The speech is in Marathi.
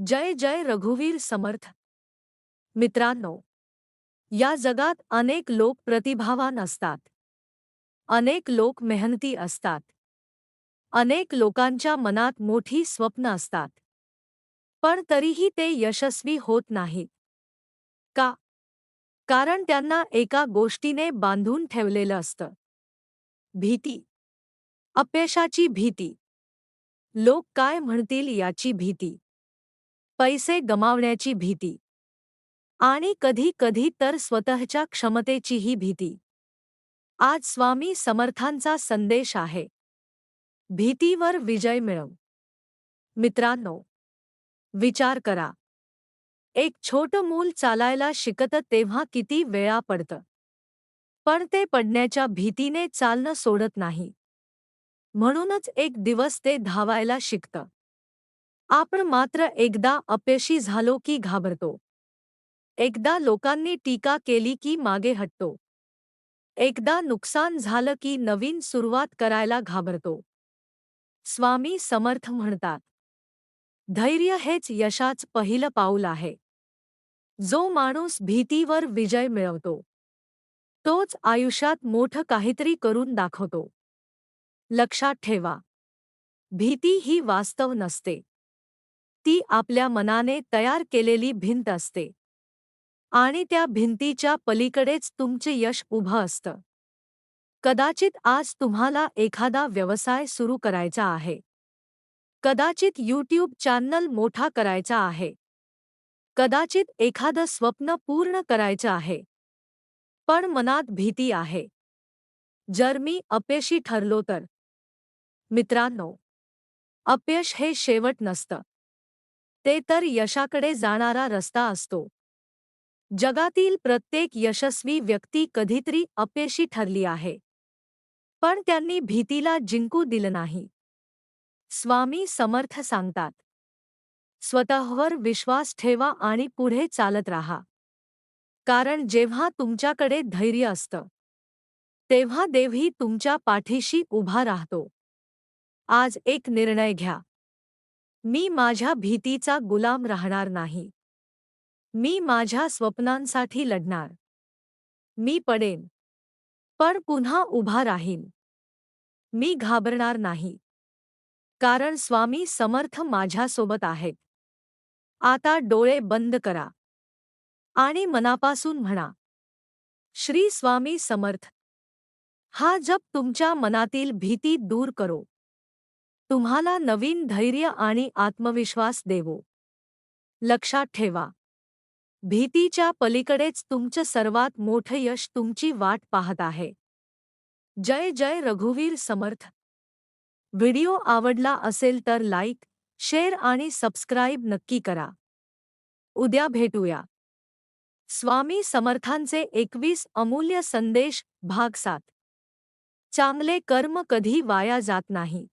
जय जय रघुवीर समर्थ. मित्रांनो, या जगात अनेक लोक प्रतिभावान असतात. अनेक लोक मेहनती असतात. अनेक लोकांच्या मनात मोठी स्वप्न असतात. पण तरीही ते यशस्वी होत नाहीत. का? कारण त्यांना एका गोष्टीने बांधून ठेवलेलं असतं. भीती. अपयशाची भीती. लोक काय म्हणतील याची भीती. पैसे गमावण्याची भीती. आणि कधी कधी तर स्वतःच्या क्षमतेचीही भीती. आज स्वामी समर्थांचा संदेश आहे. भीतीवर विजय मिळव. मित्रांनो, विचार करा. एक छोटं मूल चालायला शिकतं तेव्हा किती वेळा पडतं. पण ते पडण्याच्या भीतीने चालणं सोडत नाही. म्हणूनच एक दिवस ते धावायला शिकतं. आपण मात्र एकदा अपयशी झालो की घाबरतो. एकदा लोकांनी टीका केली की मागे हटतो. एकदा नुकसान झालं की नवीन सुरुवात करायला घाबरतो. स्वामी समर्थ म्हणतात, धैर्य हेच यशाचं पहिलं पाऊल आहे. जो माणूस भीतीवर विजय मिळवतो, तोच आयुष्यात मोठं काहीतरी करून दाखवतो. लक्षात ठेवा, भीती ही वास्तव नसते. ती आपल्या मनाने तयार केलेली भिंत असते. आणि त्या भिंतीच्या पलीकडेच तुमचे यश उभं असतं. कदाचित आज तुम्हाला एखादा व्यवसाय सुरू करायचा आहे. कदाचित YouTube चॅनल मोठा करायचा आहे. कदाचित एखादं स्वप्न पूर्ण करायचं आहे. पण मनात भीती आहे. जर मी अपयशी ठरलो तर? मित्रांनो, अपयश हे शेवट नसतं. ते तर यशाकडे जाणारा रस्ता असतो. जगातील प्रत्येक यशस्वी व्यक्ती कधीतरी अपयशी ठरली आहे. पण त्यांनी भीतीला जिंकू दिलं नाही. स्वामी समर्थ सांगतात, स्वतःवर विश्वास ठेवा आणि पुढे चालत राहा. कारण जेव्हा तुमच्याकडे धैर्य असतं, तेव्हा देवही तुमच्या पाठीशी उभा राहतो. आज एक निर्णय घ्या. मी माझ्या भीतीचा गुलाम राहणार नाही. मी माझ्या स्वप्नांसाठी लढणार. मी पडेन, पण पुन्हा उभा राहीन. मी घाबरणार नाही. कारण स्वामी समर्थ माझ्यासोबत आहेत. आता डोळे बंद करा आणि मनापासून म्हणा, श्री स्वामी समर्थ. हा जप तुमच्या मनातील भीती दूर करो. तुम्हाला नवीन धैर्य आणि आत्मविश्वास देवो. लक्षात ठेवा, भीतीच्या पलीकडेच तुमचं सर्वात मोठं यश तुमची वाट पाहत आहे. जय जय रघुवीर समर्थ. व्हिडिओ आवडला असेल तर लाईक, शेअर आणि सबस्क्राईब नक्की करा. उद्या भेटूया. स्वामी समर्थांचे 21 अमूल्य संदेश भाग 7. चांगले कर्म कधी वाया जात नाही.